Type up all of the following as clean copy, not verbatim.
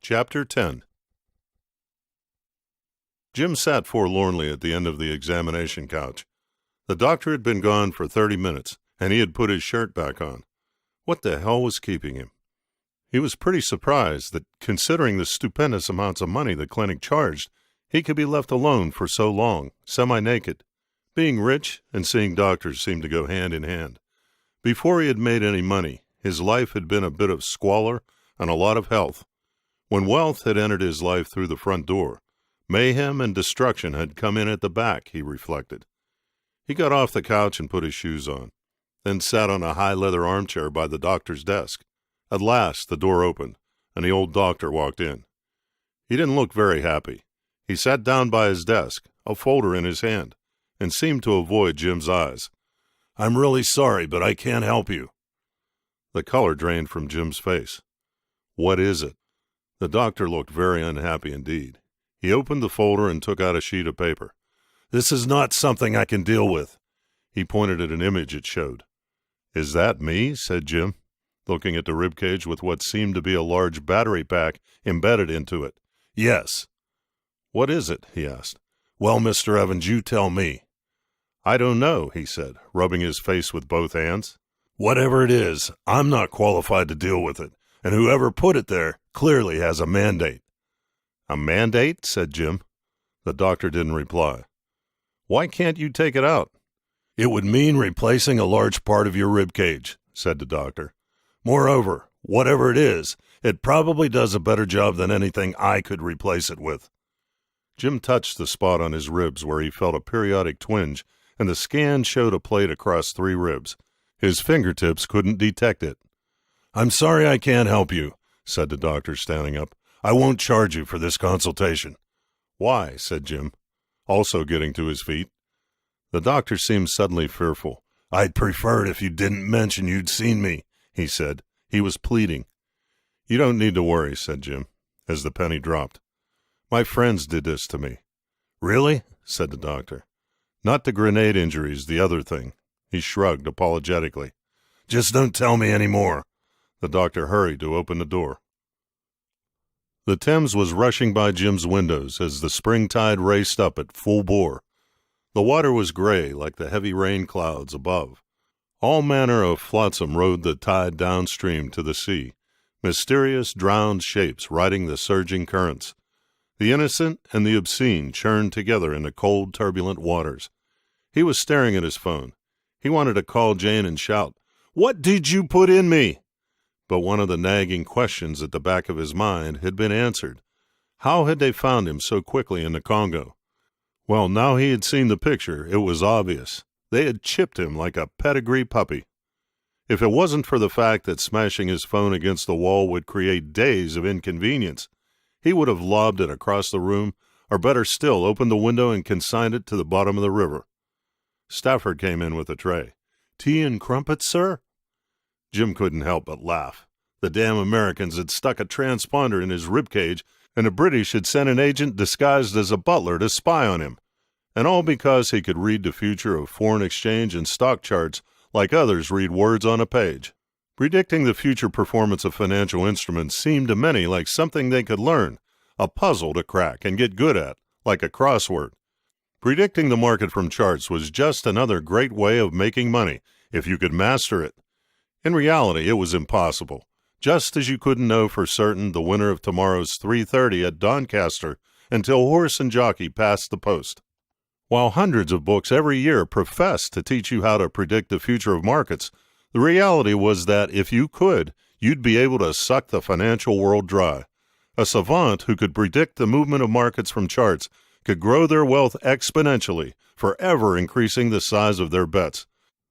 Chapter 10. Jim sat forlornly at the end of the examination couch. The doctor had been gone for 30 minutes, and he had put his shirt back on. What the hell was keeping him? He was pretty surprised that, considering the stupendous amounts of money the clinic charged, he could be left alone for so long, semi-naked. Being rich and seeing doctors seemed to go hand in hand. Before he had made any money, his life had been a bit of squalor and a lot of health. When wealth had entered his life through the front door, mayhem and destruction had come in at the back, he reflected. He got off the couch and put his shoes on, then sat on a high leather armchair by the doctor's desk. At last the door opened, and the old doctor walked in. He didn't look very happy. He sat down by his desk, a folder in his hand, and seemed to avoid Jim's eyes. "I'm really sorry, but I can't help you." The color drained from Jim's face. "What is it?" The doctor looked very unhappy indeed. He opened the folder and took out a sheet of paper. "This is not something I can deal with." He pointed at an image it showed. "Is that me?" said Jim, looking at the ribcage with what seemed to be a large battery pack embedded into it. "Yes." "What is it?" he asked. "Well, Mr. Evans, you tell me." "I don't know," he said, rubbing his face with both hands. "Whatever it is, I'm not qualified to deal with it, and whoever put it there clearly has a mandate." "A mandate?" said Jim. The doctor didn't reply. "Why can't you take it out?" "It would mean replacing a large part of your rib cage," said the doctor. "Moreover, whatever it is, it probably does a better job than anything I could replace it with." Jim touched the spot on his ribs where he felt a periodic twinge, and the scan showed a plate across 3 ribs. His fingertips couldn't detect it. "I'm sorry I can't help you," said the doctor, standing up. "I won't charge you for this consultation." "Why?" said Jim, also getting to his feet. The doctor seemed suddenly fearful. "I'd prefer it if you didn't mention you'd seen me," he said. He was pleading. "You don't need to worry," said Jim, as the penny dropped. "My friends did this to me." "Really?" said the doctor. "Not the grenade injuries, the other thing." He shrugged apologetically. "Just don't tell me any more." The doctor hurried to open the door. The Thames was rushing by Jim's windows as the spring tide raced up at full bore. The water was gray like the heavy rain clouds above. All manner of flotsam rode the tide downstream to the sea, mysterious drowned shapes riding the surging currents. The innocent and the obscene churned together in the cold, turbulent waters. He was staring at his phone. He wanted to call Jane and shout, "What did you put in me?" But one of the nagging questions at the back of his mind had been answered. How had they found him so quickly in the Congo? Well, now he had seen the picture, it was obvious. They had chipped him like a pedigree puppy. If it wasn't for the fact that smashing his phone against the wall would create days of inconvenience, he would have lobbed it across the room, or better still, opened the window and consigned it to the bottom of the river. Stafford came in with a tray. "Tea and crumpets, sir?" Jim couldn't help but laugh. The damn Americans had stuck a transponder in his ribcage, and the British had sent an agent disguised as a butler to spy on him. And all because he could read the future of foreign exchange and stock charts like others read words on a page. Predicting the future performance of financial instruments seemed to many like something they could learn, a puzzle to crack and get good at, like a crossword. Predicting the market from charts was just another great way of making money, if you could master it. In reality, it was impossible, just as you couldn't know for certain the winner of tomorrow's 3:30 at Doncaster until horse and jockey passed the post. While hundreds of books every year professed to teach you how to predict the future of markets, the reality was that if you could, you'd be able to suck the financial world dry. A savant who could predict the movement of markets from charts could grow their wealth exponentially, forever increasing the size of their bets.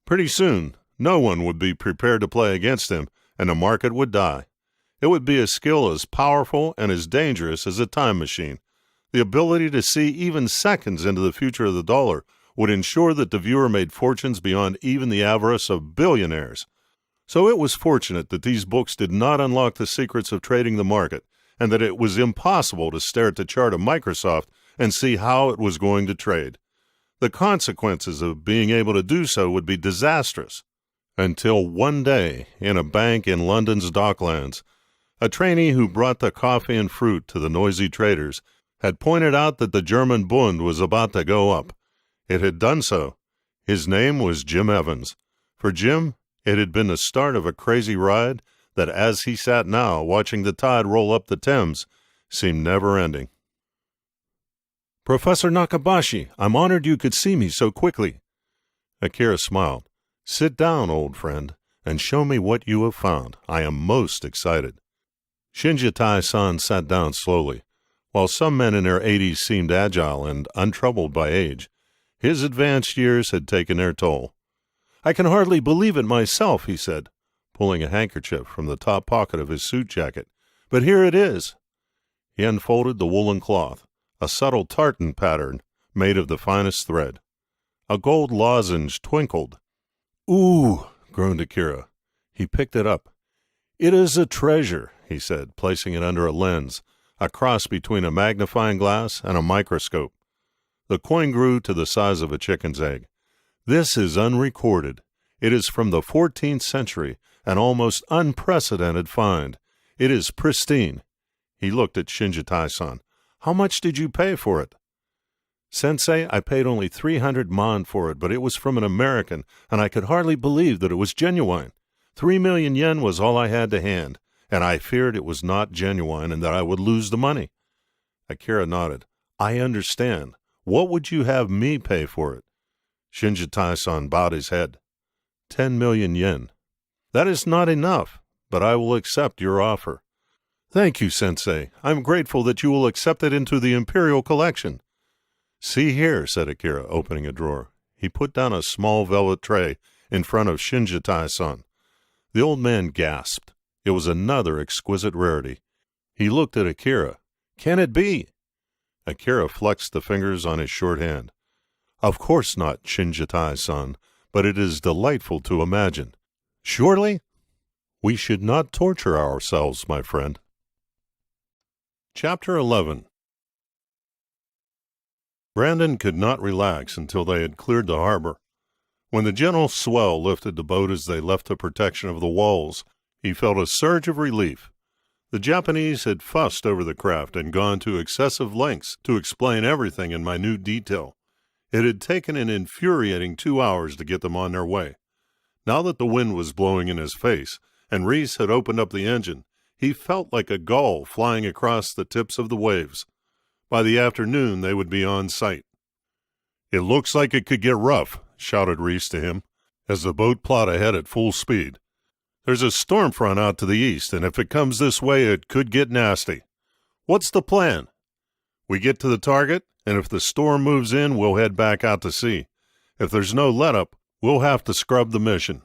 Pretty soon, no one would be prepared to play against him, and the market would die. It would be a skill as powerful and as dangerous as a time machine. The ability to see even seconds into the future of the dollar would ensure that the viewer made fortunes beyond even the avarice of billionaires. So it was fortunate that these books did not unlock the secrets of trading the market, and that it was impossible to stare at the chart of Microsoft and see how it was going to trade. The consequences of being able to do so would be disastrous. Until one day, in a bank in London's Docklands, A trainee who brought the coffee and fruit to the noisy traders had pointed out that the German Bund was about to go up. It had done so. His name was Jim Evans. For Jim, it had been the start of a crazy ride that, as he sat now watching the tide roll up the Thames, seemed never-ending. "Professor Nakabashi, I'm honored you could see me so quickly." Akira smiled. "Sit down, old friend, and show me what you have found. I am most excited." Shinjitai-san sat down slowly. While some men in their 80s seemed agile and untroubled by age, his advanced years had taken their toll. "I can hardly believe it myself," he said, pulling a handkerchief from the top pocket of his suit jacket. "But here it is." He unfolded the woolen cloth, a subtle tartan pattern made of the finest thread. A gold lozenge twinkled. "Ooh," groaned Akira. He picked it up. "It is a treasure," he said, placing it under a lens, a cross between a magnifying glass and a microscope. The coin grew to the size of a chicken's egg. "This is unrecorded. It is from the 14th century, an almost unprecedented find. It is pristine." He looked at Shinjitai-san. "How much did you pay for it?" "Sensei, I paid only 300 man for it, but it was from an American, and I could hardly believe that it was genuine. 3,000,000 yen was all I had to hand, and I feared it was not genuine and that I would lose the money." Akira nodded. "I understand. What would you have me pay for it?" Shinjitai-san bowed his head. 10,000,000 yen. "That is not enough, but I will accept your offer." "Thank you, Sensei. I am grateful that you will accept it into the Imperial Collection." "See here," said Akira, opening a drawer. He put down a small velvet tray in front of Shinjitai-san. The old man gasped. It was another exquisite rarity. He looked at Akira. "Can it be?" Akira flexed the fingers on his short hand. "Of course not, Shinjitai-san, but it is delightful to imagine. Surely? We should not torture ourselves, my friend." Chapter 11. Brandon could not relax until they had cleared the harbor. When the gentle swell lifted the boat as they left the protection of the walls, he felt a surge of relief. The Japanese had fussed over the craft and gone to excessive lengths to explain everything in minute detail. It had taken an infuriating 2 hours to get them on their way. Now that the wind was blowing in his face, and Reese had opened up the engine, he felt like a gull flying across the tips of the waves. By the afternoon, they would be on sight. "It looks like it could get rough," shouted Reese to him, as the boat plowed ahead at full speed. "There's a storm front out to the east, and if it comes this way, it could get nasty. What's the plan?" "We get to the target, and if the storm moves in, we'll head back out to sea. If there's no let-up, we'll have to scrub the mission."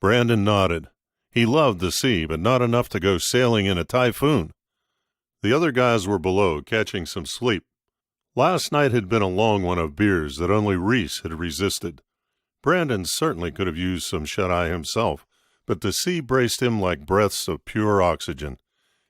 Brandon nodded. He loved the sea, but not enough to go sailing in a typhoon. The other guys were below, catching some sleep. Last night had been a long one of beers that only Reese had resisted. Brandon certainly could have used some shut-eye himself, but the sea braced him like breaths of pure oxygen.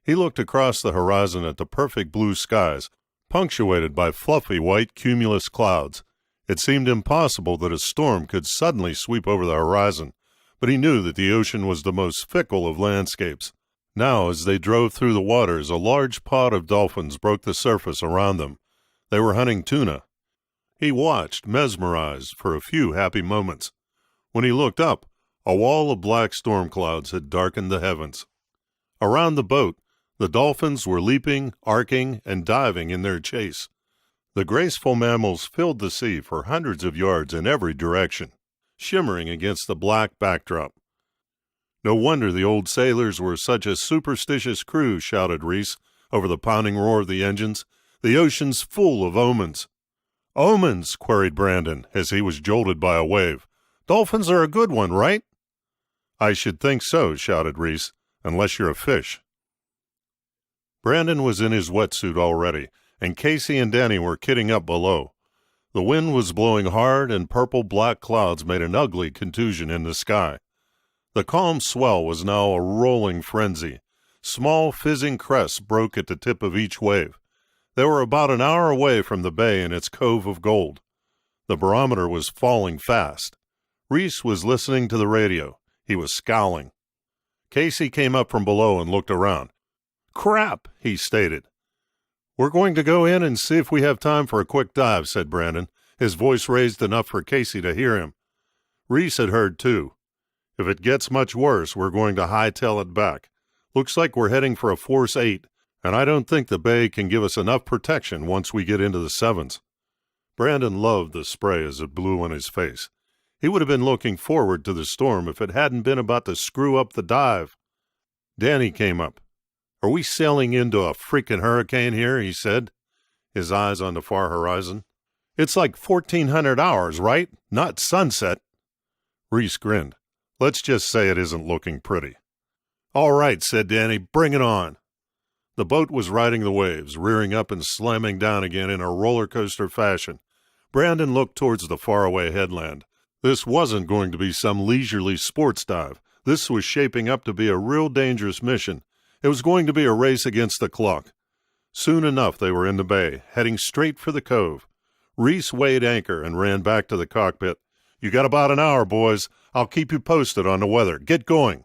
He looked across the horizon at the perfect blue skies, punctuated by fluffy white cumulus clouds. It seemed impossible that a storm could suddenly sweep over the horizon, but he knew that the ocean was the most fickle of landscapes. Now, as they drove through the waters, a large pod of dolphins broke the surface around them. They were hunting tuna. He watched, mesmerized, for a few happy moments. When he looked up, a wall of black storm clouds had darkened the heavens. Around the boat, the dolphins were leaping, arcing, and diving in their chase. The graceful mammals filled the sea for hundreds of yards in every direction, shimmering against the black backdrop. "No wonder the old sailors were such a superstitious crew," shouted Reese over the pounding roar of the engines. "The ocean's full of omens." "Omens?" queried Brandon as he was jolted by a wave. "Dolphins are a good one, right?" "I should think so," shouted Reese, "unless you're a fish." Brandon was in his wetsuit already, and Casey and Danny were kidding up below. The wind was blowing hard, and purple-black clouds made an ugly contusion in the sky. The calm swell was now a rolling frenzy. Small, fizzing crests broke at the tip of each wave. They were about an hour away from the bay and its cove of gold. The barometer was falling fast. Reese was listening to the radio. He was scowling. Casey came up from below and looked around. crap," he stated. "We're going to go in and see if we have time for a quick dive," said Brandon, his voice raised enough for Casey to hear him. Reese had heard too. "If it gets much worse, we're going to hightail it back. Looks like we're heading for a Force 8, and I don't think the bay can give us enough protection once we get into the 7s. Brandon loved the spray as it blew on his face. He would have been looking forward to the storm if it hadn't been about to screw up the dive. Danny came up. "Are we sailing into a freaking hurricane here?" he said, his eyes on the far horizon. "It's like 1400 hours, right? Not sunset." Reese grinned. "Let's just say it isn't looking pretty." "All right," said Danny. "Bring it on." The boat was riding the waves, rearing up and slamming down again in a roller coaster fashion. Brandon looked towards the faraway headland. This wasn't going to be some leisurely sports dive. This was shaping up to be a real dangerous mission. It was going to be a race against the clock. Soon enough they were in the bay, heading straight for the cove. Reese weighed anchor and ran back to the cockpit. "You got about an hour, boys. I'll keep you posted on the weather. Get going."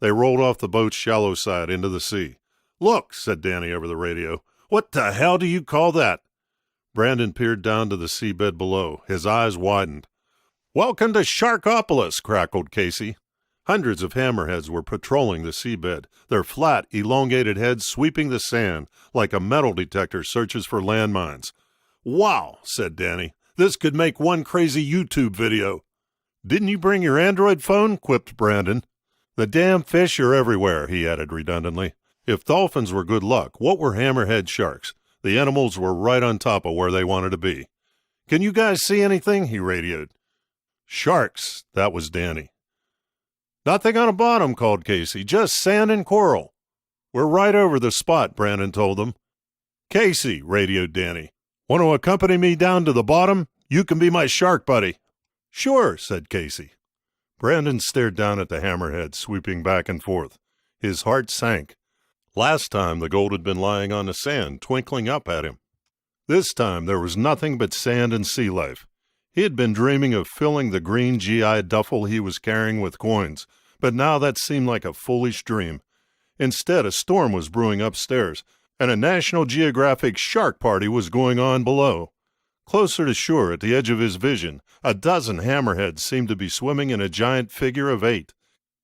They rolled off the boat's shallow side into the sea. "Look," said Danny over the radio. "What the hell do you call that?" Brandon peered down to the seabed below. His eyes widened. "Welcome to Sharkopolis," crackled Casey. Hundreds of hammerheads were patrolling the seabed, their flat, elongated heads sweeping the sand like a metal detector searches for landmines. "Wow," said Danny. "This could make one crazy YouTube video." "Didn't you bring your Android phone?" quipped Brandon. "The damn fish are everywhere," he added redundantly. If dolphins were good luck, what were hammerhead sharks? The animals were right on top of where they wanted to be. "Can you guys see anything?" he radioed. "Sharks," that was Danny. "Nothing on the bottom," called Casey. "Just sand and coral." "We're right over the spot," Brandon told them. "Casey," radioed Danny, "want to accompany me down to the bottom? You can be my shark buddy." "Sure," said Casey. Brandon stared down at the hammerhead sweeping back and forth. His heart sank. Last time the gold had been lying on the sand, twinkling up at him. This time there was nothing but sand and sea life. He had been dreaming of filling the green GI duffel he was carrying with coins, but now that seemed like a foolish dream. Instead, a storm was brewing upstairs, and a National Geographic shark party was going on below. Closer to shore, at the edge of his vision, a dozen hammerheads seemed to be swimming in a giant figure of 8.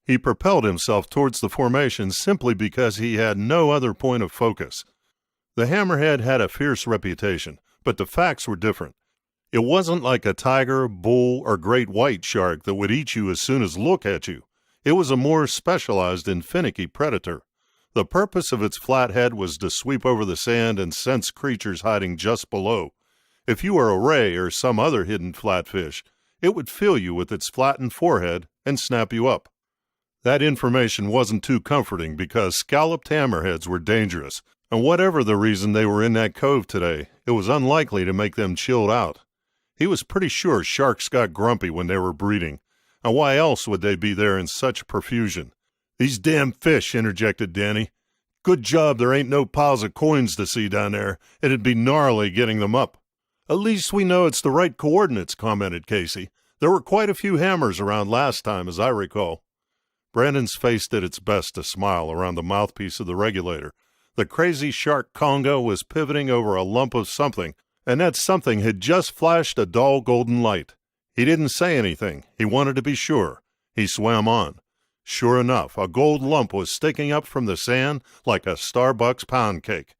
He propelled himself towards the formation simply because he had no other point of focus. The hammerhead had a fierce reputation, but the facts were different. It wasn't like a tiger, bull, or great white shark that would eat you as soon as look at you. It was a more specialized and finicky predator. The purpose of its flat head was to sweep over the sand and sense creatures hiding just below. If you were a ray or some other hidden flatfish, it would feel you with its flattened forehead and snap you up. That information wasn't too comforting because scalloped hammerheads were dangerous, and whatever the reason they were in that cove today, it was unlikely to make them chilled out. He was pretty sure sharks got grumpy when they were breeding, and why else would they be there in such profusion? "These damn fish," interjected Danny. "Good job there ain't no piles of coins to see down there. It'd be gnarly getting them up." "At least we know it's the right coordinates," commented Casey. "There were quite a few hammers around last time, as I recall." Brandon's face did its best to smile around the mouthpiece of the regulator. The crazy shark Congo was pivoting over a lump of something, and that something had just flashed a dull golden light. He didn't say anything. He wanted to be sure. He swam on. Sure enough, a gold lump was sticking up from the sand like a Starbucks pound cake.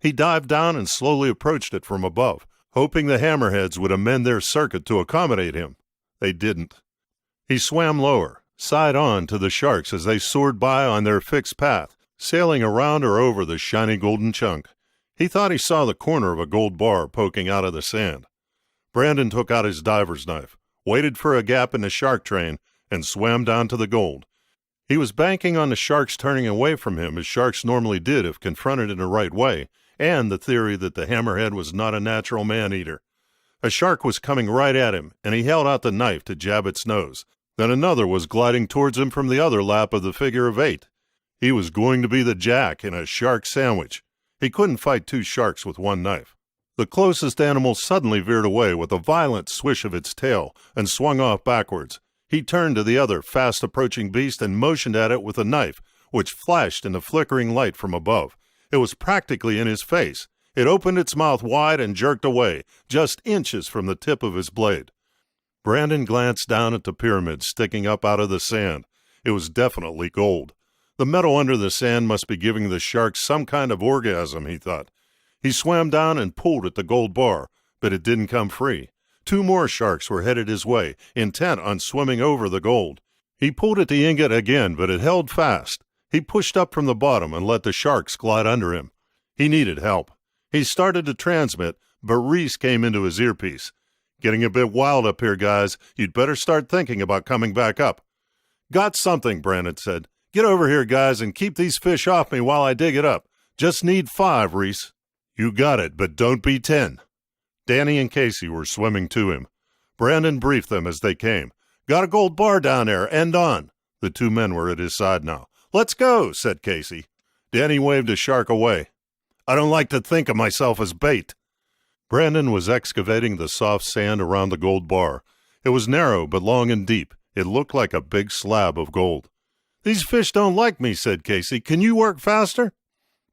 He dived down and slowly approached it from above, hoping the hammerheads would amend their circuit to accommodate him. They didn't. He swam lower, side on to the sharks as they soared by on their fixed path, sailing around or over the shiny golden chunk. He thought he saw the corner of a gold bar poking out of the sand. Brandon took out his diver's knife, waited for a gap in the shark train, and swam down to the gold. He was banking on the sharks turning away from him as sharks normally did if confronted in the right way, and the theory that the hammerhead was not a natural man-eater. A shark was coming right at him, and he held out the knife to jab its nose. Then another was gliding towards him from the other lap of the figure of 8. He was going to be the jack in a shark sandwich. He couldn't fight 2 sharks with one knife. The closest animal suddenly veered away with a violent swish of its tail and swung off backwards. He turned to the other fast-approaching beast and motioned at it with a knife, which flashed in the flickering light from above. It was practically in his face. It opened its mouth wide and jerked away, just inches from the tip of his blade. Brandon glanced down at the pyramid sticking up out of the sand. It was definitely gold. The metal under the sand must be giving the shark some kind of orgasm, he thought. He swam down and pulled at the gold bar, but it didn't come free. 2 more sharks were headed his way, intent on swimming over the gold. He pulled at the ingot again, but it held fast. He pushed up from the bottom and let the sharks glide under him. He needed help. He started to transmit, but Reese came into his earpiece. "Getting a bit wild up here, guys. You'd better start thinking about coming back up." "Got something," Brandon said. "Get over here, guys, and keep these fish off me while I dig it up. Just need 5, Reese." "You got it, but don't be 10. Danny and Casey were swimming to him. Brandon briefed them as they came. "Got a gold bar down there, end on." The 2 men were at his side now. "Let's go," said Casey. Danny waved a shark away. "I don't like to think of myself as bait." Brandon was excavating the soft sand around the gold bar. It was narrow but long and deep. It looked like a big slab of gold. "These fish don't like me," said Casey. "Can you work faster?"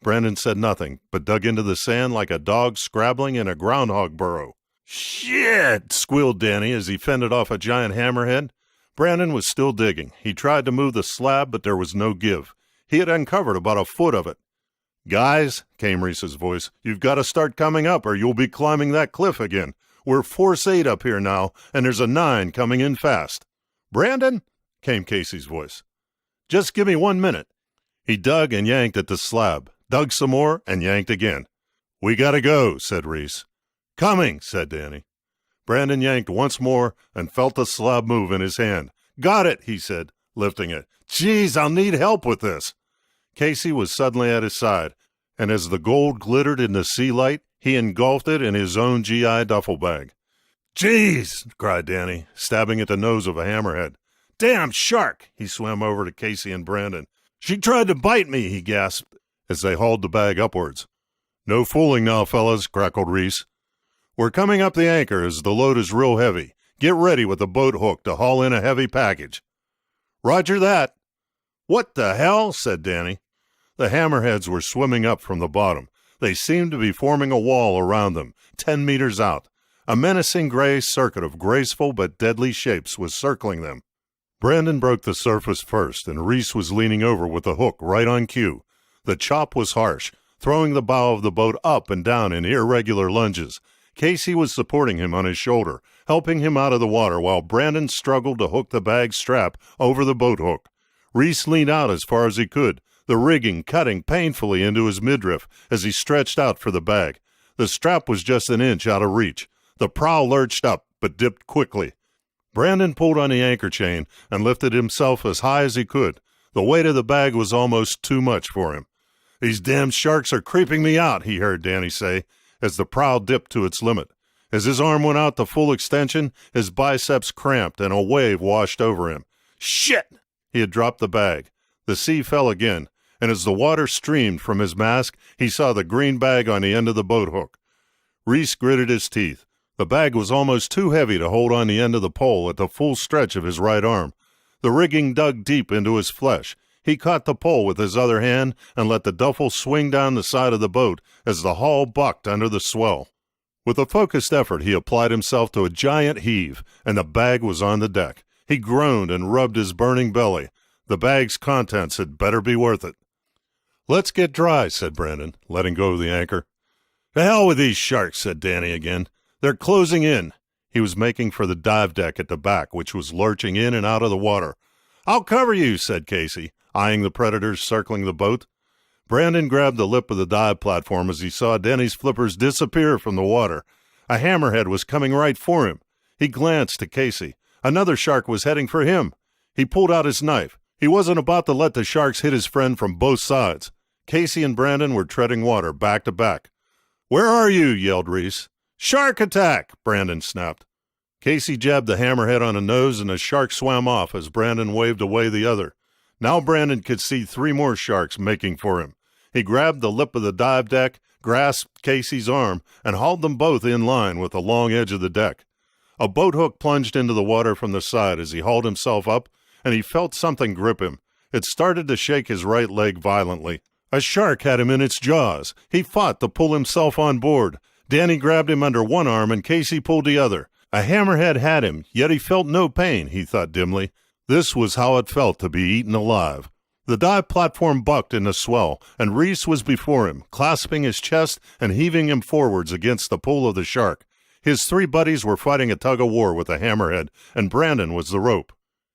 Brandon said nothing, but dug into the sand like a dog scrabbling in a groundhog burrow. "Shit!" squealed Danny as he fended off a giant hammerhead. Brandon was still digging. He tried to move the slab, but there was no give. He had uncovered about a foot of it. "Guys," came Reese's voice, "you've got to start coming up or you'll be climbing that cliff again. We're force 8 up here now, and there's a 9 coming in fast." "Brandon?" came Casey's voice. "Just give me 1 minute." He dug and yanked at the slab, dug some more, and yanked again. "We gotta go," said Reese. "Coming," said Danny. Brandon yanked once more and felt the slab move in his hand. "Got it," he said, lifting it. "Geez, I'll need help with this." Casey was suddenly at his side, and as the gold glittered in the sea light, he engulfed it in his own GI duffel bag. "Geez!" cried Danny, stabbing at the nose of a hammerhead. "Damn shark!" He swam over to Casey and Brandon. "She tried to bite me," he gasped as they hauled the bag upwards. "No fooling now, fellas," crackled Reese. "We're coming up the anchor as the load is real heavy. Get ready with the boat hook to haul in a heavy package." "Roger that." "What the hell?" said Danny. The hammerheads were swimming up from the bottom. They seemed to be forming a wall around them, 10 meters out. A menacing gray circuit of graceful but deadly shapes was circling them. Brandon broke the surface first, and Reese was leaning over with the hook right on cue. The chop was harsh, throwing the bow of the boat up and down in irregular lunges. Casey was supporting him on his shoulder, helping him out of the water while Brandon struggled to hook the bag strap over the boat hook. Reese leaned out as far as he could, the rigging cutting painfully into his midriff as he stretched out for the bag. The strap was just an inch out of reach. The prow lurched up, but dipped quickly. Brandon pulled on the anchor chain and lifted himself as high as he could. The weight of the bag was almost too much for him. "These damn sharks are creeping me out," he heard Danny say, as the prow dipped to its limit. As his arm went out to full extension, his biceps cramped and a wave washed over him. "Shit!" He had dropped the bag. The sea fell again, and as the water streamed from his mask, he saw the green bag on the end of the boat hook. Reese gritted his teeth. The bag was almost too heavy to hold on the end of the pole at the full stretch of his right arm. The rigging dug deep into his flesh. He caught the pole with his other hand and let the duffel swing down the side of the boat as the hull bucked under the swell. With a focused effort, he applied himself to a giant heave, and the bag was on the deck. He groaned and rubbed his burning belly. The bag's contents had better be worth it. "Let's get dry," said Brandon, letting go of the anchor. "To hell with these sharks," said Danny again. "They're closing in." He was making for the dive deck at the back, which was lurching in and out of the water. "I'll cover you," said Casey, eyeing the predators circling the boat. Brandon grabbed the lip of the dive platform as he saw Danny's flippers disappear from the water. A hammerhead was coming right for him. He glanced to Casey. Another shark was heading for him. He pulled out his knife. He wasn't about to let the sharks hit his friend from both sides. Casey and Brandon were treading water back to back. "Where are you?" yelled Reese. "Shark attack!" Brandon snapped. Casey jabbed the hammerhead on the nose, and the shark swam off as Brandon waved away the other. Now Brandon could see 3 more sharks making for him. He grabbed the lip of the dive deck, grasped Casey's arm, and hauled them both in line with the long edge of the deck. A boat hook plunged into the water from the side as he hauled himself up, and he felt something grip him. It started to shake his right leg violently. A shark had him in its jaws. He fought to pull himself on board. Danny grabbed him under one arm and Casey pulled the other. A hammerhead had him, yet he felt no pain, he thought dimly. This was how it felt to be eaten alive. The dive platform bucked in the swell, and Reese was before him, clasping his chest and heaving him forwards against the pull of the shark. His three buddies were fighting a tug-of-war with the hammerhead, and Brandon was the rope.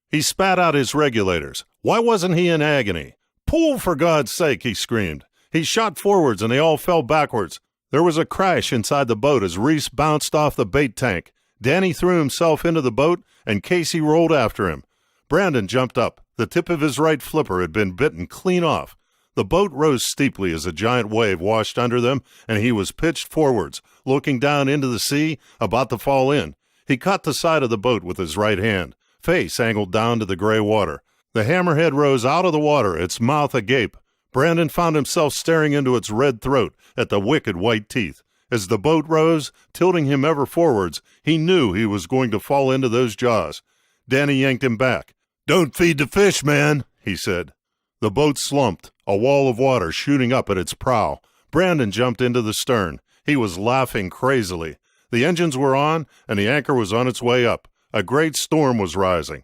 He spat out his regulators. Why wasn't he in agony? "Pull, for God's sake," he screamed. He shot forwards, and they all fell backwards. There was a crash inside the boat as Reese bounced off the bait tank. Danny threw himself into the boat, and Casey rolled after him. Brandon jumped up. The tip of his right flipper had been bitten clean off. The boat rose steeply as a giant wave washed under them, and he was pitched forwards, looking down into the sea, about to fall in. He caught the side of the boat with his right hand, face angled down to the gray water. The hammerhead rose out of the water, its mouth agape. Brandon found himself staring into its red throat at the wicked white teeth. As the boat rose, tilting him ever forwards, he knew he was going to fall into those jaws. Danny yanked him back. "Don't feed the fish, man," he said. The boat slumped, a wall of water shooting up at its prow. Brandon jumped into the stern. He was laughing crazily. The engines were on, and the anchor was on its way up. A great storm was rising.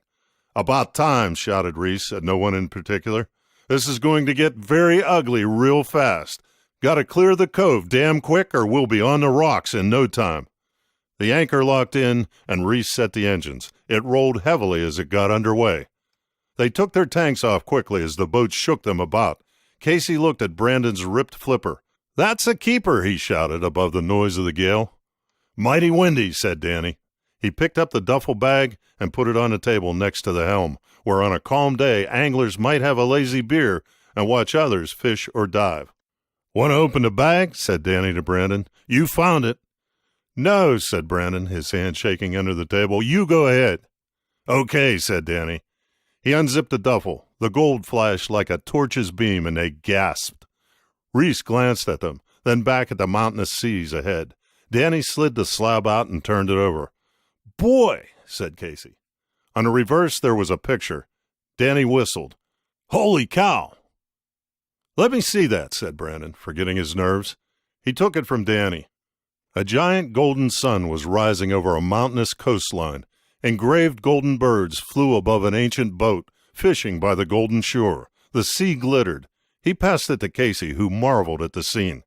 "About time," shouted Reese, at no one in particular. "This is going to get very ugly real fast. Gotta clear the cove damn quick or we'll be on the rocks in no time." The anchor locked in, and Reese set the engines. It rolled heavily as it got underway. They took their tanks off quickly as the boat shook them about. Casey looked at Brandon's ripped flipper. "That's a keeper," he shouted above the noise of the gale. "Mighty windy," said Danny. He picked up the duffel bag and put it on the table next to the helm, where on a calm day anglers might have a lazy beer and watch others fish or dive. "Want to open the bag?" said Danny to Brandon. "You found it." "No," said Brandon, his hand shaking under the table. "You go ahead." "Okay," said Danny. He unzipped the duffel. The gold flashed like a torch's beam, and they gasped. Reese glanced at them, then back at the mountainous seas ahead. Danny slid the slab out and turned it over. "Boy," said Casey. On the reverse there was a picture. Danny whistled. "Holy cow!" "Let me see that," said Brandon, forgetting his nerves. He took it from Danny. A giant golden sun was rising over a mountainous coastline. Engraved golden birds flew above an ancient boat, fishing by the golden shore. The sea glittered. He passed it to Casey, who marveled at the scene.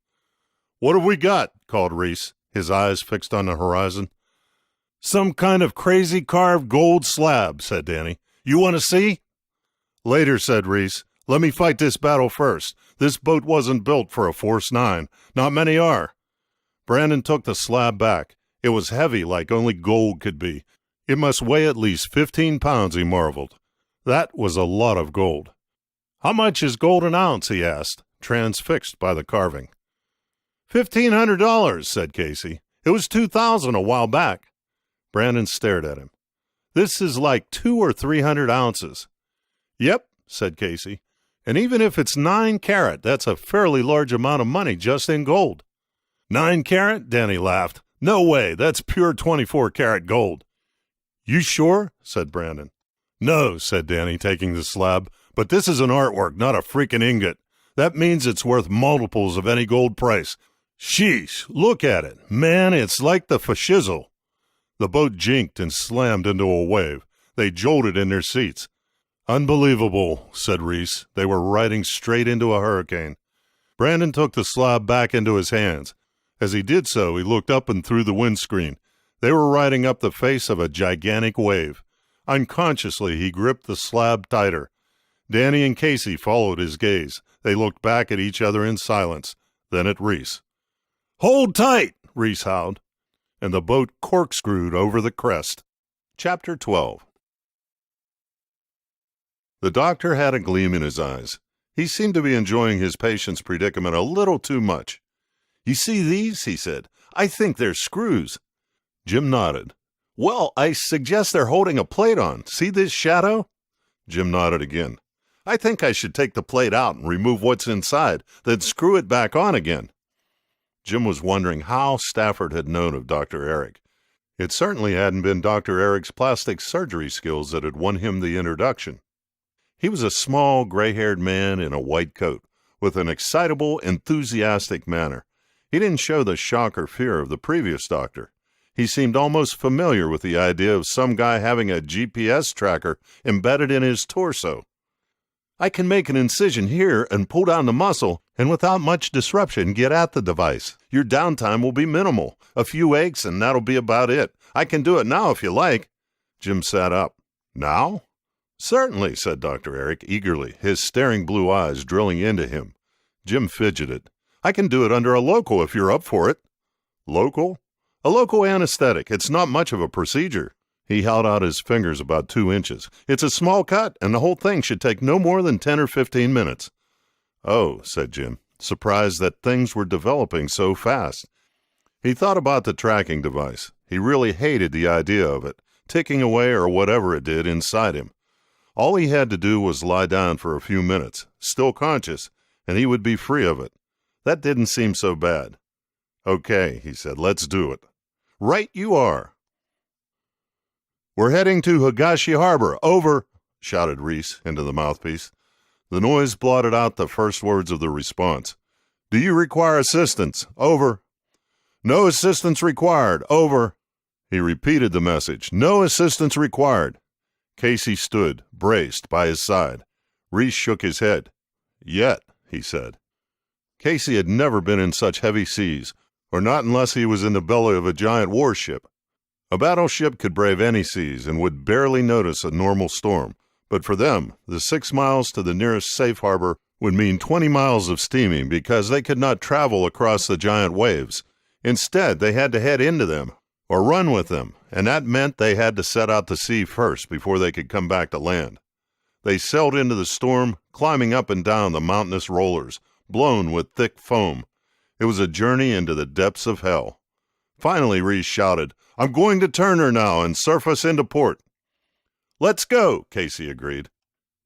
"What have we got?" called Reese, his eyes fixed on the horizon. "Some kind of crazy carved gold slab," said Danny. "You want to see?" "Later," said Reese. "Let me fight this battle first. This boat wasn't built for a Force 9. Not many are." Brandon took the slab back. It was heavy like only gold could be. It must weigh at least 15 pounds, he marveled. That was a lot of gold. "How much is gold an ounce?" he asked, transfixed by the carving. $1,500, said Casey. "It was 2,000 a while back." Brandon stared at him. "This is like 200 or 300 ounces. "Yep," said Casey. "And even if it's 9 carat, that's a fairly large amount of money just in gold." 9 carat? Danny laughed. "No way, that's pure 24 carat gold." "You sure?" said Brandon. "No," said Danny, taking the slab, "but this is an artwork, not a freaking ingot. That means it's worth multiples of any gold price. Sheesh, look at it. Man, it's like the fashizzle." The boat jinked and slammed into a wave. They jolted in their seats. "Unbelievable," said Reese. They were riding straight into a hurricane. Brandon took the slab back into his hands. As he did so, he looked up and through the windscreen. They were riding up the face of a gigantic wave. Unconsciously, he gripped the slab tighter. Danny and Casey followed his gaze. They looked back at each other in silence, then at Reese. "Hold tight!" Reese howled, and the boat corkscrewed over the crest. Chapter 12. The doctor had a gleam in his eyes. He seemed to be enjoying his patient's predicament a little too much. "You see these?" he said. "I think they're screws." Jim nodded. "Well, I suggest they're holding a plate on. See this shadow?" Jim nodded again. "I think I should take the plate out and remove what's inside, then screw it back on again." Jim was wondering how Stafford had known of Dr. Eric. It certainly hadn't been Dr. Eric's plastic surgery skills that had won him the introduction. He was a small, gray-haired man in a white coat, with an excitable, enthusiastic manner. He didn't show the shock or fear of the previous doctor. He seemed almost familiar with the idea of some guy having a GPS tracker embedded in his torso. "I can make an incision here and pull down the muscle, and without much disruption get at the device. Your downtime will be minimal. A few aches, and that'll be about it. I can do it now if you like." Jim sat up. "Now?" "Certainly," said Dr. Eric eagerly, his staring blue eyes drilling into him. Jim fidgeted. "I can do it under a local if you're up for it." "Local?" "A local anesthetic. It's not much of a procedure." He held out his fingers about 2 inches. "It's a small cut, and the whole thing should take no more than 10 or 15 minutes. "Oh," said Jim, surprised that things were developing so fast. He thought about the tracking device. He really hated the idea of it, ticking away or whatever it did inside him. All he had to do was lie down for a few minutes, still conscious, and he would be free of it. That didn't seem so bad. "Okay," he said, "let's do it." "Right you are." "We're heading to Higashi Harbor. Over," shouted Reese into the mouthpiece. The noise blotted out the first words of the response. "Do you require assistance? Over." "No assistance required. Over." He repeated the message. "No assistance required." Casey stood, braced, by his side. Reese shook his head. "Yet," he said. Casey had never been in such heavy seas, or not unless he was in the belly of a giant warship. A battleship could brave any seas and would barely notice a normal storm, but for them, the 6 miles to the nearest safe harbor would mean 20 miles of steaming because they could not travel across the giant waves. Instead, they had to head into them or run with them, and that meant they had to set out to sea first before they could come back to land. They sailed into the storm, climbing up and down the mountainous rollers, blown with thick foam. It was a journey into the depths of hell. Finally, Reese shouted, "I'm going to turn her now and surf us into port." "Let's go," Casey agreed.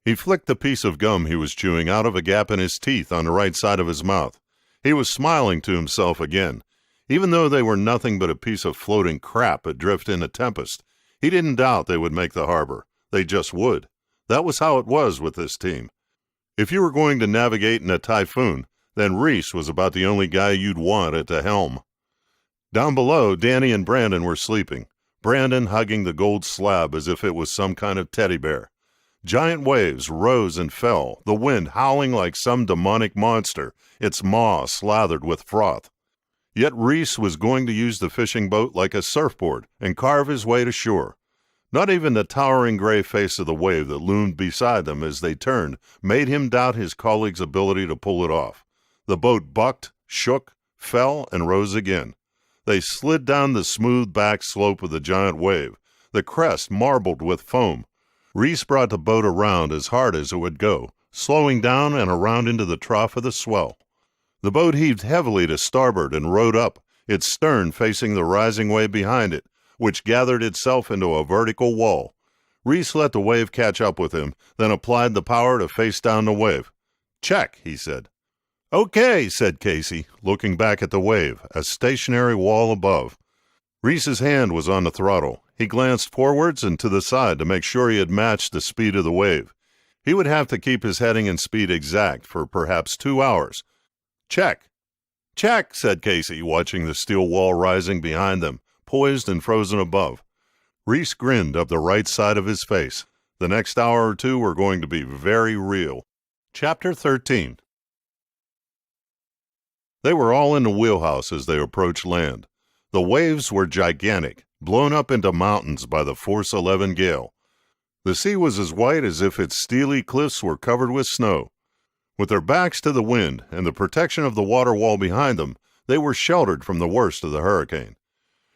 He flicked the piece of gum he was chewing out of a gap in his teeth on the right side of his mouth. He was smiling to himself again. Even though they were nothing but a piece of floating crap adrift in a tempest, he didn't doubt they would make the harbor. They just would. That was how it was with this team. If you were going to navigate in a typhoon, then Reese was about the only guy you'd want at the helm. Down below, Danny and Brandon were sleeping, Brandon hugging the gold slab as if it was some kind of teddy bear. Giant waves rose and fell, the wind howling like some demonic monster, its maw slathered with froth. Yet Reese was going to use the fishing boat like a surfboard and carve his way to shore. Not even the towering gray face of the wave that loomed beside them as they turned made him doubt his colleague's ability to pull it off. The boat bucked, shook, fell, and rose again. They slid down the smooth back slope of the giant wave, the crest marbled with foam. Reese brought the boat around as hard as it would go, slowing down and around into the trough of the swell. The boat heaved heavily to starboard and rode up, its stern facing the rising wave behind it, which gathered itself into a vertical wall. Reese let the wave catch up with him, then applied the power to face down the wave. "Check," he said. "Okay," said Casey, looking back at the wave, a stationary wall above. Reese's hand was on the throttle. He glanced forwards and to the side to make sure he had matched the speed of the wave. He would have to keep his heading and speed exact for perhaps 2 hours. "Check." "Check," said Casey, watching the steel wall rising behind them, poised and frozen above. Reese grinned up the right side of his face. The next hour or two were going to be very real. Chapter 13. They were all in the wheelhouse as they approached land. The waves were gigantic, blown up into mountains by the Force 11 gale. The sea was as white as if its steely cliffs were covered with snow. With their backs to the wind and the protection of the water wall behind them, they were sheltered from the worst of the hurricane.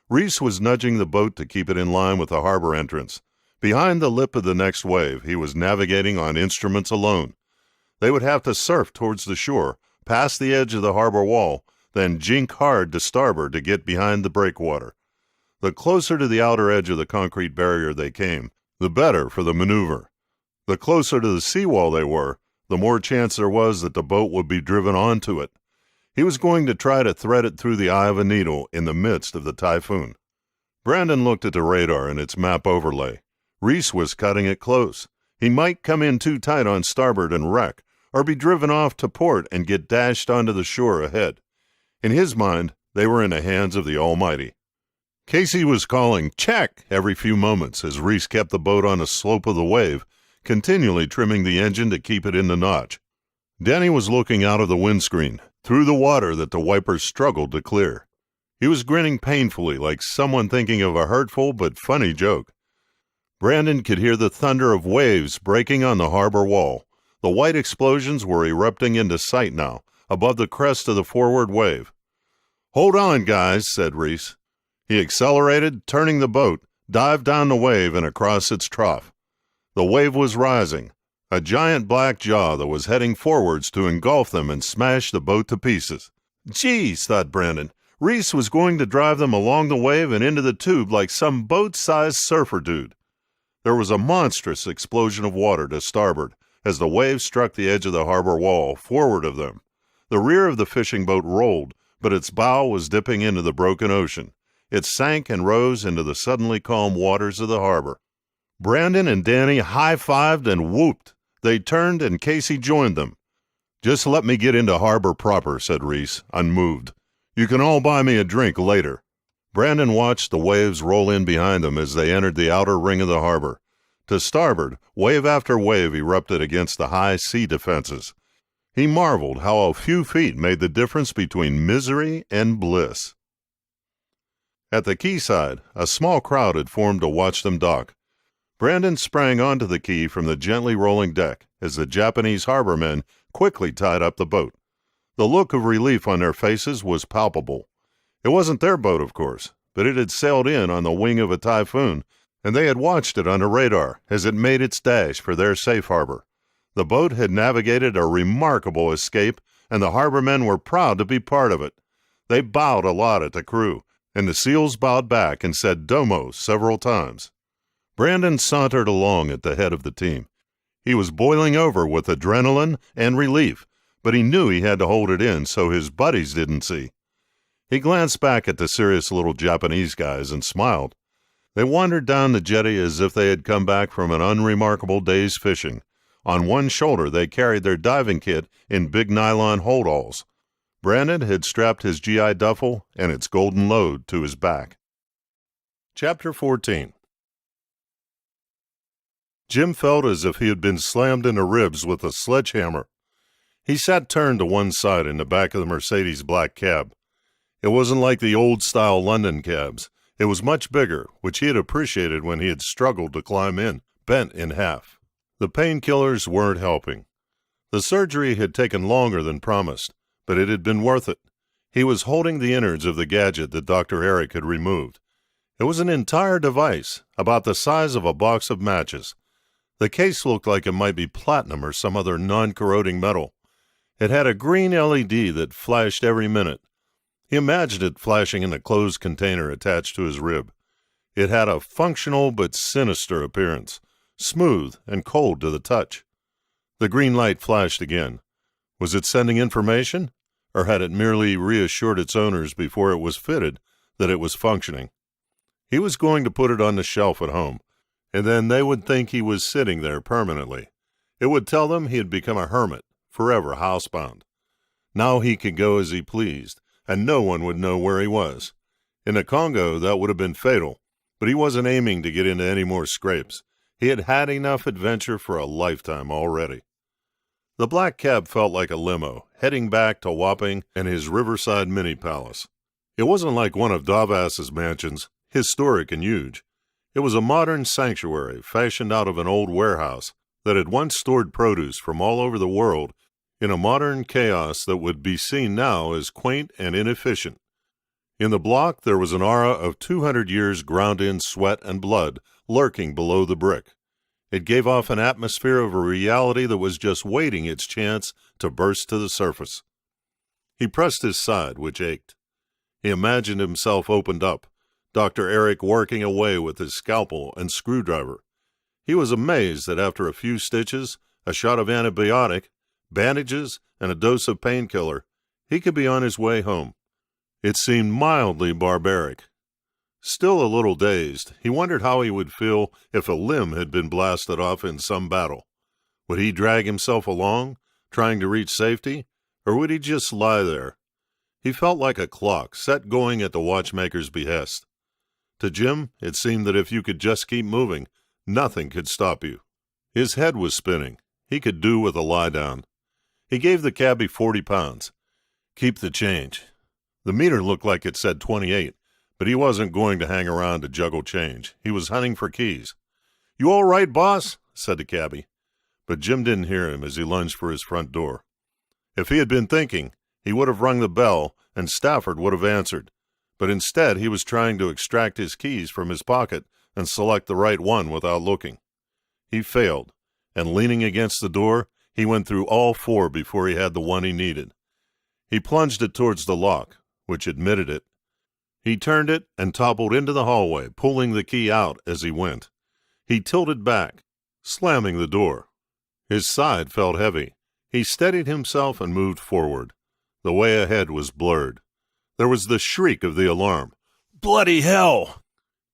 Reese was nudging the boat to keep it in line with the harbor entrance. Behind the lip of the next wave, he was navigating on instruments alone. They would have to surf towards the shore, past the edge of the harbor wall, then jink hard to starboard to get behind the breakwater. The closer to the outer edge of the concrete barrier they came, the better for the maneuver. The closer to the seawall they were, the more chance there was that the boat would be driven onto it. He was going to try to thread it through the eye of a needle in the midst of the typhoon. Brandon looked at the radar and its map overlay. Reese was cutting it close. He might come in too tight on starboard and wreck, or be driven off to port and get dashed onto the shore ahead. In his mind, they were in the hands of the Almighty. Casey was calling "check" every few moments as Reese kept the boat on the slope of the wave, continually trimming the engine to keep it in the notch. Danny was looking out of the windscreen, through the water that the wipers struggled to clear. He was grinning painfully like someone thinking of a hurtful but funny joke. Brandon could hear the thunder of waves breaking on the harbor wall. The white explosions were erupting into sight now, above the crest of the forward wave. "Hold on, guys," said Reese. He accelerated, turning the boat, dived down the wave and across its trough. The wave was rising, a giant black jaw that was heading forwards to engulf them and smash the boat to pieces. Geez, thought Brandon, Reese was going to drive them along the wave and into the tube like some boat-sized surfer dude. There was a monstrous explosion of water to starboard as the wave struck the edge of the harbor wall forward of them. The rear of the fishing boat rolled, but its bow was dipping into the broken ocean. It sank and rose into the suddenly calm waters of the harbor. Brandon and Danny high-fived and whooped. They turned, and Casey joined them. "Just let me get into harbor proper," said Reese, unmoved. "You can all buy me a drink later." Brandon watched the waves roll in behind them as they entered the outer ring of the harbor. To starboard, wave after wave erupted against the high sea defenses. He marveled how a few feet made the difference between misery and bliss. At the quayside, a small crowd had formed to watch them dock. Brandon sprang onto the quay from the gently rolling deck as the Japanese harbormen quickly tied up the boat. The look of relief on their faces was palpable. It wasn't their boat, of course, but it had sailed in on the wing of a typhoon, and they had watched it on the radar as it made its dash for their safe harbor. The boat had navigated a remarkable escape, and the harbormen were proud to be part of it. They bowed a lot at the crew, and the SEALs bowed back and said "Domo" several times. Brandon sauntered along at the head of the team. He was boiling over with adrenaline and relief, but he knew he had to hold it in so his buddies didn't see. He glanced back at the serious little Japanese guys and smiled. They wandered down the jetty as if they had come back from an unremarkable day's fishing. On one shoulder they carried their diving kit in big nylon holdalls. Brandon had strapped his GI duffel and its golden load to his back. Chapter 14. Jim felt as if he had been slammed in the ribs with a sledgehammer. He sat turned to one side in the back of the Mercedes black cab. It wasn't like the old-style London cabs. It was much bigger, which he had appreciated when he had struggled to climb in, bent in half. The painkillers weren't helping. The surgery had taken longer than promised, but it had been worth it. He was holding the innards of the gadget that Dr. Eric had removed. It was an entire device, about the size of a box of matches. The case looked like it might be platinum or some other non-corroding metal. It had a green LED that flashed every minute. He imagined it flashing in a closed container attached to his rib. It had a functional but sinister appearance, smooth and cold to the touch. The green light flashed again. Was it sending information, or had it merely reassured its owners before it was fitted that it was functioning? He was going to put it on the shelf at home, and then they would think he was sitting there permanently. It would tell them he had become a hermit, forever housebound. Now he could go as he pleased, and no one would know where he was. In the Congo, that would have been fatal, but he wasn't aiming to get into any more scrapes. He had had enough adventure for a lifetime already. The black cab felt like a limo, heading back to Wapping and his riverside mini-palace. It wasn't like one of Davas's mansions, historic and huge. It was a modern sanctuary fashioned out of an old warehouse that had once stored produce from all over the world in a modern chaos that would be seen now as quaint and inefficient. In the block there was an aura of 200 years ground in sweat and blood lurking below the brick. It gave off an atmosphere of a reality that was just waiting its chance to burst to the surface. He pressed his side, which ached. He imagined himself opened up, Dr. Eric working away with his scalpel and screwdriver. He was amazed that after a few stitches, a shot of antibiotic, bandages, and a dose of painkiller, he could be on his way home. It seemed mildly barbaric. Still a little dazed, he wondered how he would feel if a limb had been blasted off in some battle. Would he drag himself along, trying to reach safety, or would he just lie there? He felt like a clock set going at the watchmaker's behest. To Jim, it seemed that if you could just keep moving, nothing could stop you. His head was spinning. He could do with a lie down. He gave the cabbie 40 pounds. Keep the change. The meter looked like it said 28, but he wasn't going to hang around to juggle change. He was hunting for keys. You all right, boss? Said the cabbie. But Jim didn't hear him as he lunged for his front door. If he had been thinking, he would have rung the bell and Stafford would have answered. But instead, he was trying to extract his keys from his pocket and select the right one without looking. He failed, and leaning against the door, he went through all 4 before he had the one he needed. He plunged it towards the lock, which admitted it. He turned it and toppled into the hallway, pulling the key out as he went. He tilted back, slamming the door. His side felt heavy. He steadied himself and moved forward. The way ahead was blurred. There was the shriek of the alarm. Bloody hell!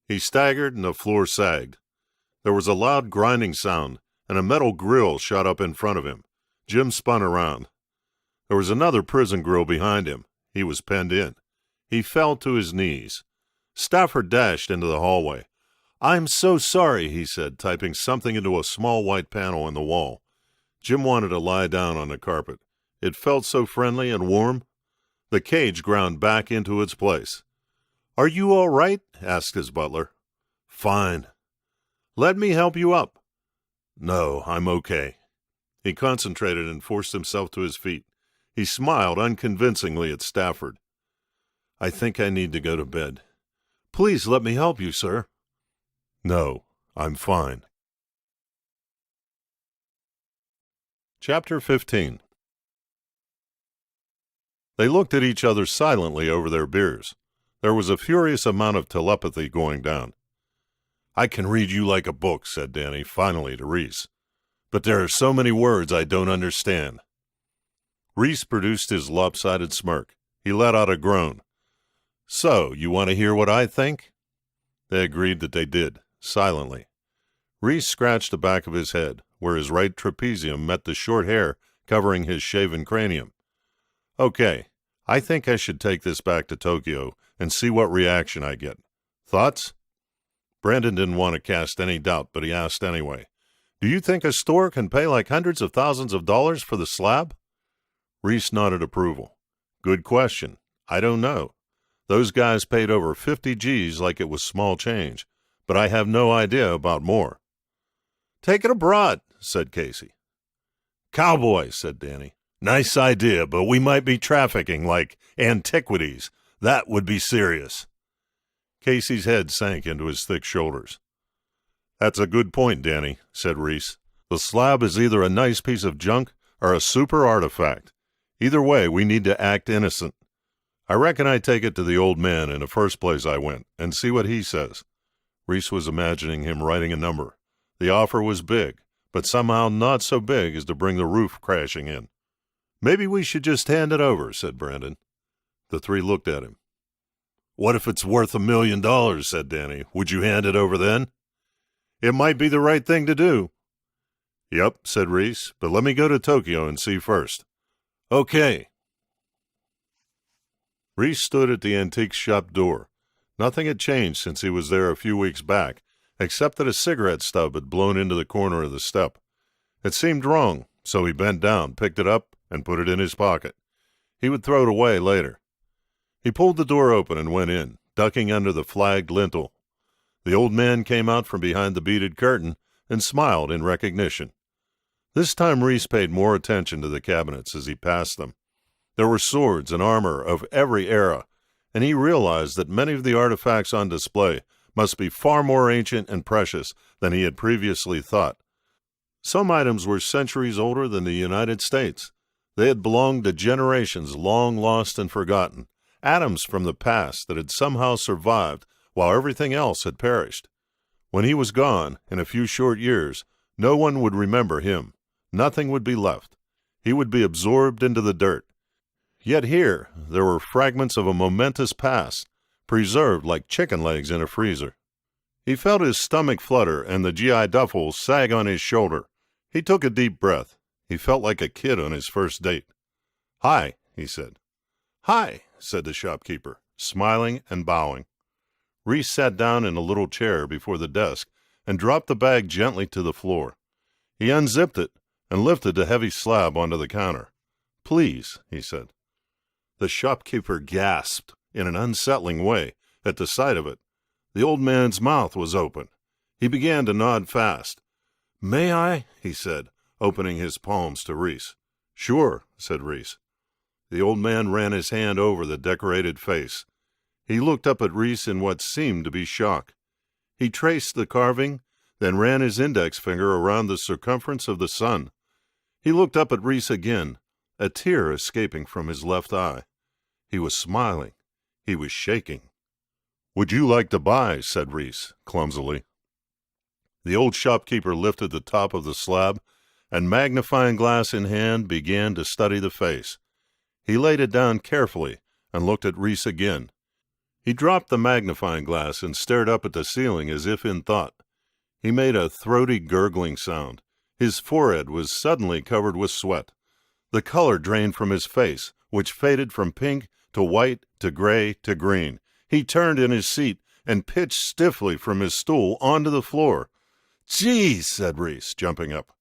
He staggered and the floor sagged. There was a loud grinding sound, and a metal grill shot up in front of him. Jim spun around. There was another prison grill behind him. He was penned in. He fell to his knees. Stafford dashed into the hallway. I'm so sorry, he said, typing something into a small white panel in the wall. Jim wanted to lie down on the carpet. It felt so friendly and warm. The cage ground back into its place. Are you all right? Asked his butler. Fine. Let me help you up. No, I'm okay. He concentrated and forced himself to his feet. He smiled unconvincingly at Stafford. I think I need to go to bed. Please let me help you, sir. No, I'm fine. Chapter 15. They looked at each other silently over their beers. There was a furious amount of telepathy going down. I can read you like a book, said Danny, finally to Reese. But there are so many words I don't understand. Reese produced his lopsided smirk. He let out a groan. So, you want to hear what I think? They agreed that they did, silently. Reese scratched the back of his head, where his right trapezium met the short hair covering his shaven cranium. Okay, I think I should take this back to Tokyo and see what reaction I get. Thoughts? Brandon didn't want to cast any doubt, but he asked anyway. Do you think a store can pay like hundreds of thousands of dollars for the slab? Reese nodded approval. Good question. I don't know. Those guys paid over 50 G's like it was small change, but I have no idea about more. Take it abroad, said Casey. Cowboy, said Danny. Nice idea, but we might be trafficking like antiquities. That would be serious. Casey's head sank into his thick shoulders. That's a good point, Danny, said Reese. The slab is either a nice piece of junk or a super artifact. Either way, we need to act innocent. I reckon I take it to the old man in the first place I went and see what he says. Reese was imagining him writing a number. The offer was big, but somehow not so big as to bring the roof crashing in. Maybe we should just hand it over, said Brandon. The 3 looked at him. What if it's worth $1 million, said Danny. Would you hand it over then? It might be the right thing to do. Yep, said Reese, but let me go to Tokyo and see first. Okay. Reese stood at the antique shop door. Nothing had changed since he was there a few weeks back, except that a cigarette stub had blown into the corner of the step. It seemed wrong, so he bent down, picked it up, and put it in his pocket. He would throw it away later. He pulled the door open and went in, ducking under the flagged lintel. The old man came out from behind the beaded curtain and smiled in recognition. This time Reese paid more attention to the cabinets as he passed them. There were swords and armor of every era, and he realized that many of the artifacts on display must be far more ancient and precious than he had previously thought. Some items were centuries older than the United States. They had belonged to generations long lost and forgotten, atoms from the past that had somehow survived while everything else had perished. When he was gone, in a few short years, no one would remember him. Nothing would be left. He would be absorbed into the dirt. Yet here, there were fragments of a momentous past, preserved like chicken legs in a freezer. He felt his stomach flutter and the GI duffel sag on his shoulder. He took a deep breath. He felt like a kid on his first date. "Hi," he said. "Hi," said the shopkeeper, smiling and bowing. Reese sat down in a little chair before the desk and dropped the bag gently to the floor. He unzipped it and lifted the heavy slab onto the counter. "Please," he said. The shopkeeper gasped in an unsettling way at the sight of it. The old man's mouth was open. He began to nod fast. "May I?" he said, opening his palms to Reese. "Sure," said Reese. The old man ran his hand over the decorated face. He looked up at Reese in what seemed to be shock. He traced the carving, then ran his index finger around the circumference of the sun. He looked up at Reese again, a tear escaping from his left eye. He was smiling. He was shaking. "Would you like to buy?" said Reese, clumsily. The old shopkeeper lifted the top of the slab and, magnifying glass in hand, began to study the face. He laid it down carefully and looked at Reese again. He dropped the magnifying glass and stared up at the ceiling as if in thought. He made a throaty gurgling sound. His forehead was suddenly covered with sweat. The color drained from his face, which faded from pink to white to gray to green. He turned in his seat and pitched stiffly from his stool onto the floor. "Geez," said Reese, jumping up.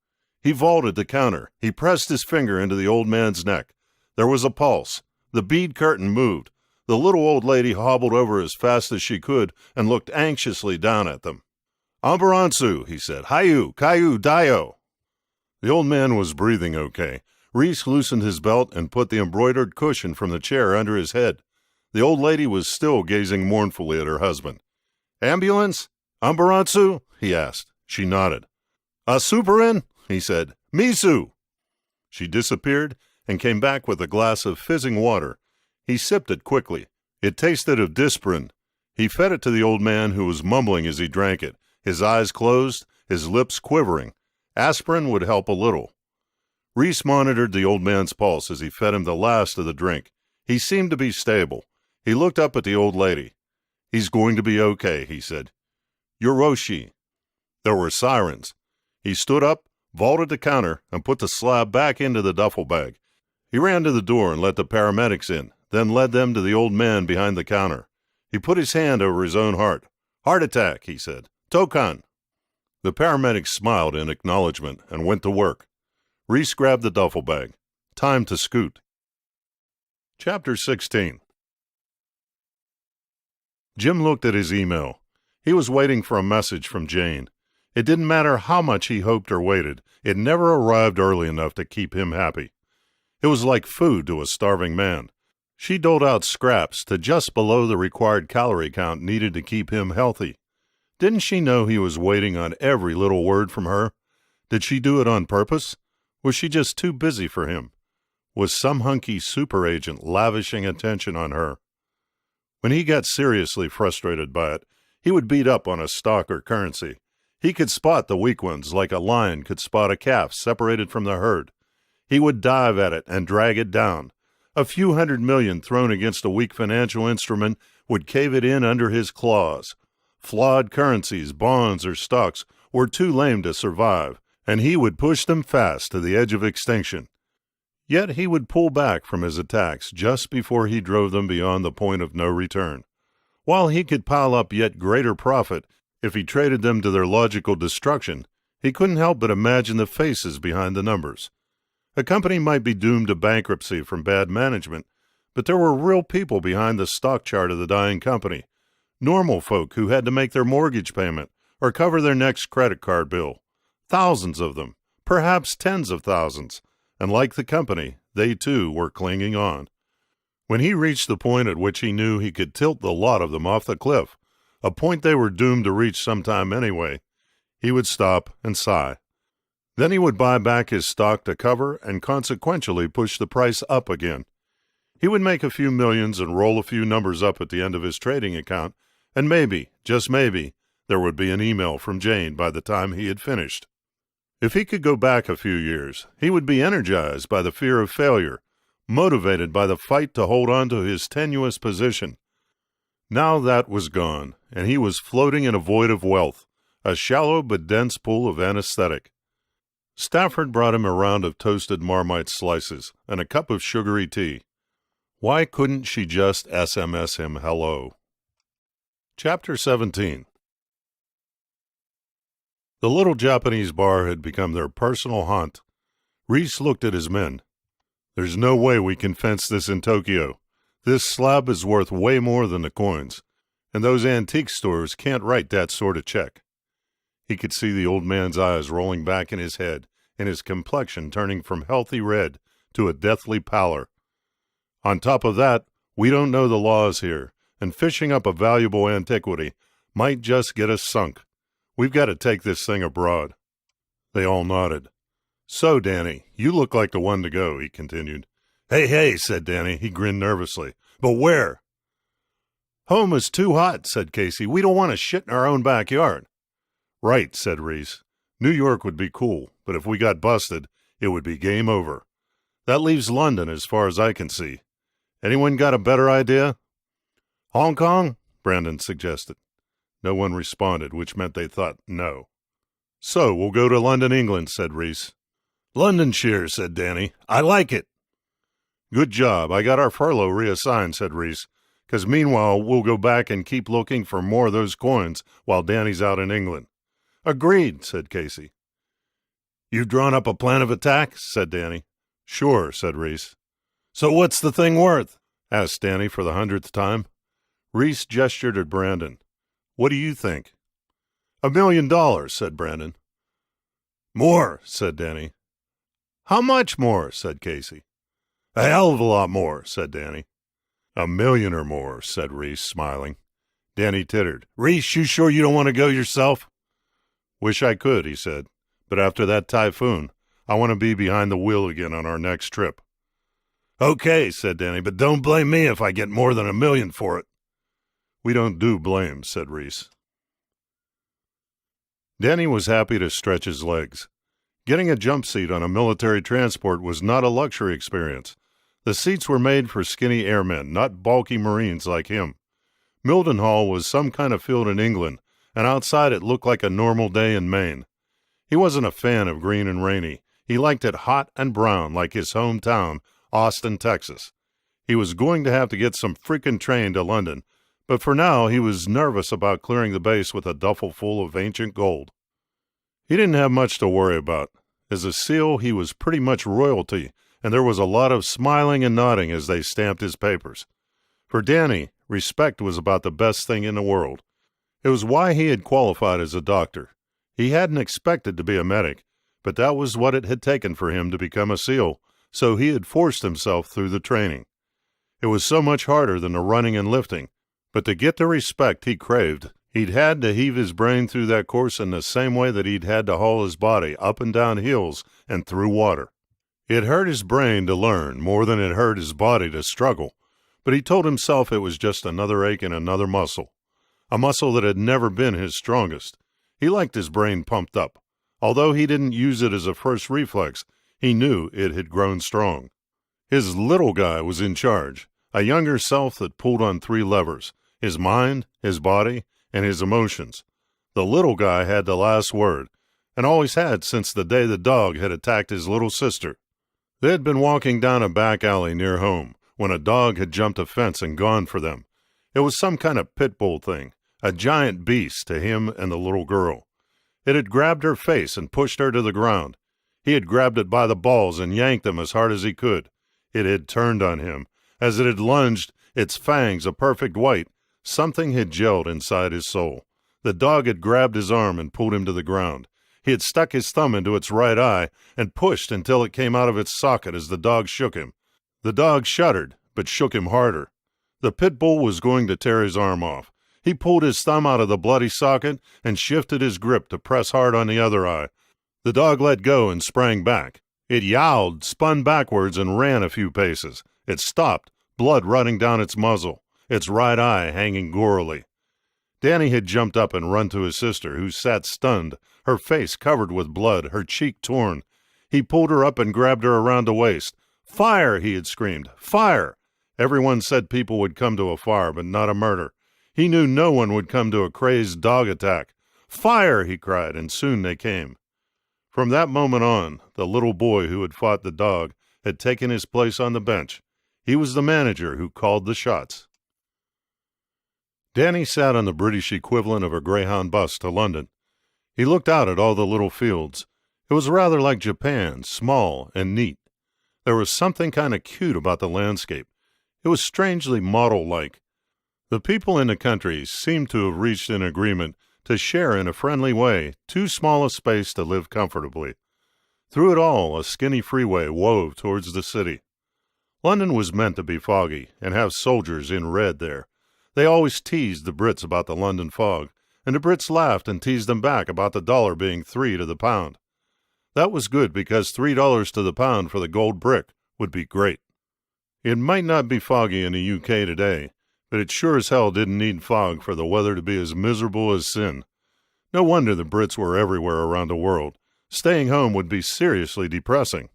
He vaulted the counter. He pressed his finger into the old man's neck. There was a pulse. The bead curtain moved. The little old lady hobbled over as fast as she could and looked anxiously down at them. "Amburansu," he said. "Hayu, Kayu, Dayo." The old man was breathing okay. Reese loosened his belt and put the embroidered cushion from the chair under his head. The old lady was still gazing mournfully at her husband. "Ambulance? Amburansu?" he asked. She nodded. "A superin?" he said. "Misu." She disappeared and came back with a glass of fizzing water. He sipped it quickly. It tasted of disprin. He fed it to the old man, who was mumbling as he drank it, his eyes closed, his lips quivering. Aspirin would help a little. Reese monitored the old man's pulse as he fed him the last of the drink. He seemed to be stable. He looked up at the old lady. "He's going to be okay," he said. "Yoroshi." There were sirens. He stood up, vaulted the counter, and put the slab back into the duffel bag. He ran to the door and let the paramedics in, then led them to the old man behind the counter. He put his hand over his own heart. "Heart attack," he said. "Tokan." The paramedics smiled in acknowledgement and went to work. Reese grabbed the duffel bag. Time to scoot. Chapter 16. Jim looked at his email. He was waiting for a message from Jane. It didn't matter how much he hoped or waited. It never arrived early enough to keep him happy. It was like food to a starving man. She doled out scraps to just below the required calorie count needed to keep him healthy. Didn't she know he was waiting on every little word from her? Did she do it on purpose? Was she just too busy for him? Was some hunky super agent lavishing attention on her? When he got seriously frustrated by it, he would beat up on a stock or currency. He could spot the weak ones like a lion could spot a calf separated from the herd. He would dive at it and drag it down. A few $100 million thrown against a weak financial instrument would cave it in under his claws. Flawed currencies, bonds, or stocks were too lame to survive, and he would push them fast to the edge of extinction. Yet he would pull back from his attacks just before he drove them beyond the point of no return. While he could pile up yet greater profit if he traded them to their logical destruction, he couldn't help but imagine the faces behind the numbers. A company might be doomed to bankruptcy from bad management, but there were real people behind the stock chart of the dying company. Normal folk who had to make their mortgage payment or cover their next credit card bill. Thousands of them, perhaps tens of thousands, and like the company, they too were clinging on. When he reached the point at which he knew he could tilt the lot of them off the cliff, a point they were doomed to reach sometime anyway, he would stop and sigh. Then he would buy back his stock to cover and consequentially push the price up again. He would make a few millions and roll a few numbers up at the end of his trading account, and maybe, just maybe, there would be an email from Jane by the time he had finished. If he could go back a few years, he would be energized by the fear of failure, motivated by the fight to hold on to his tenuous position. Now that was gone, and he was floating in a void of wealth, a shallow but dense pool of anesthetic. Stafford brought him a round of toasted Marmite slices and a cup of sugary tea. Why couldn't she just SMS him hello? Chapter 17. The little Japanese bar had become their personal haunt. Reese looked at his men. There's no way we can fence this in Tokyo. This slab is worth way more than the coins, and those antique stores can't write that sort of check. He could see the old man's eyes rolling back in his head and his complexion turning from healthy red to a deathly pallor. On top of that, we don't know the laws here, and fishing up a valuable antiquity might just get us sunk. We've got to take this thing abroad. They all nodded. So, Danny, you look like the one to go, he continued. Hey, said Danny. He grinned nervously. But where? Home is too hot, said Casey. We don't want to shit in our own backyard. Right, said Reese. New York would be cool, but if we got busted, it would be game over. That leaves London as far as I can see. Anyone got a better idea? Hong Kong? Brandon suggested. No one responded, which meant they thought no. So, we'll go to London, England, said Reese. Londonshire, said Danny. I like it. Good job. I got our furlough reassigned, said Reese, because meanwhile we'll go back and keep looking for more of those coins while Danny's out in England. Agreed, said Casey. You've drawn up a plan of attack, said Danny. Sure, said Reese. So what's the thing worth? Asked Danny for the 100th time. Reese gestured at Brandon. What do you think? $1 million, said Brandon. More, said Danny. How much more? Said Casey. A hell of a lot more, said Danny. $1 million or more, said Reese, smiling. Danny tittered. Reese, you sure you don't want to go yourself? Wish I could, he said. But after that typhoon, I want to be behind the wheel again on our next trip. Okay, said Danny, but don't blame me if I get more than $1 million for it. We don't do blame, said Reese. Danny was happy to stretch his legs. Getting a jump seat on a military transport was not a luxury experience. The seats were made for skinny airmen, not bulky Marines like him. Mildenhall was some kind of field in England, and outside it looked like a normal day in Maine. He wasn't a fan of green and rainy. He liked it hot and brown like his hometown, Austin, Texas. He was going to have to get some freaking train to London, but for now he was nervous about clearing the base with a duffel full of ancient gold. He didn't have much to worry about. As a SEAL, he was pretty much royalty, and there was a lot of smiling and nodding as they stamped his papers. For Danny, respect was about the best thing in the world. It was why he had qualified as a doctor. He hadn't expected to be a medic, but that was what it had taken for him to become a SEAL, so he had forced himself through the training. It was so much harder than the running and lifting, but to get the respect he craved, he'd had to heave his brain through that course in the same way that he'd had to haul his body up and down hills and through water. It hurt his brain to learn more than it hurt his body to struggle, but he told himself it was just another ache in another muscle, a muscle that had never been his strongest. He liked his brain pumped up. Although he didn't use it as a first reflex, he knew it had grown strong. His little guy was in charge, a younger self that pulled on 3 levers, his mind, his body, and his emotions. The little guy had the last word, and always had since the day the dog had attacked his little sister. They had been walking down a back alley near home when a dog had jumped a fence and gone for them. It was some kind of pit bull thing, a giant beast to him and the little girl. It had grabbed her face and pushed her to the ground. He had grabbed it by the balls and yanked them as hard as he could. It had turned on him. As it had lunged, its fangs a perfect white, something had gelled inside his soul. The dog had grabbed his arm and pulled him to the ground. He had stuck his thumb into its right eye and pushed until it came out of its socket as the dog shook him. The dog shuddered, but shook him harder. The pit bull was going to tear his arm off. He pulled his thumb out of the bloody socket and shifted his grip to press hard on the other eye. The dog let go and sprang back. It yowled, spun backwards, and ran a few paces. It stopped, blood running down its muzzle, its right eye hanging gorily. Danny had jumped up and run to his sister, who sat stunned, her face covered with blood, her cheek torn. He pulled her up and grabbed her around the waist. "Fire!" he had screamed. "Fire!" Everyone said people would come to a fire, but not a murder. He knew no one would come to a crazed dog attack. "Fire!" he cried, and soon they came. From that moment on, the little boy who had fought the dog had taken his place on the bench. He was the manager who called the shots. Danny sat on the British equivalent of a Greyhound bus to London. He looked out at all the little fields. It was rather like Japan, small and neat. There was something kind of cute about the landscape. It was strangely model-like. The people in the country seemed to have reached an agreement to share in a friendly way too small a space to live comfortably. Through it all, a skinny freeway wove towards the city. London was meant to be foggy and have soldiers in red there. They always teased the Brits about the London fog, and the Brits laughed and teased them back about the dollar being 3 to the pound. That was good because $3 to the pound for the gold brick would be great. It might not be foggy in the UK today, but it sure as hell didn't need fog for the weather to be as miserable as sin. No wonder the Brits were everywhere around the world. Staying home would be seriously depressing.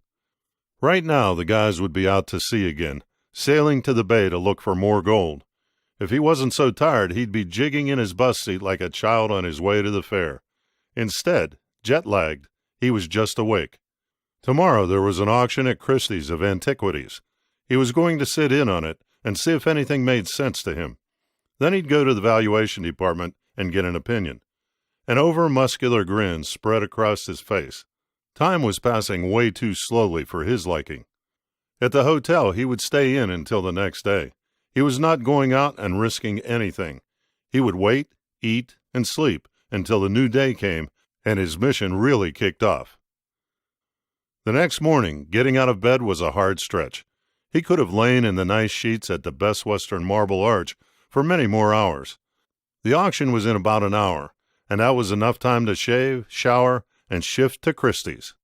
Right now the guys would be out to sea again, sailing to the bay to look for more gold. If he wasn't so tired, he'd be jigging in his bus seat like a child on his way to the fair. Instead, jet-lagged, he was just awake. Tomorrow there was an auction at Christie's of antiquities. He was going to sit in on it and see if anything made sense to him. Then he'd go to the valuation department and get an opinion. An over-muscular grin spread across his face. Time was passing way too slowly for his liking. At the hotel, he would stay in until the next day. He was not going out and risking anything. He would wait, eat, and sleep until the new day came and his mission really kicked off. The next morning, getting out of bed was a hard stretch. He could have lain in the nice sheets at the Best Western Marble Arch for many more hours. The auction was in about an hour, and that was enough time to shave, shower, and shift to Christie's.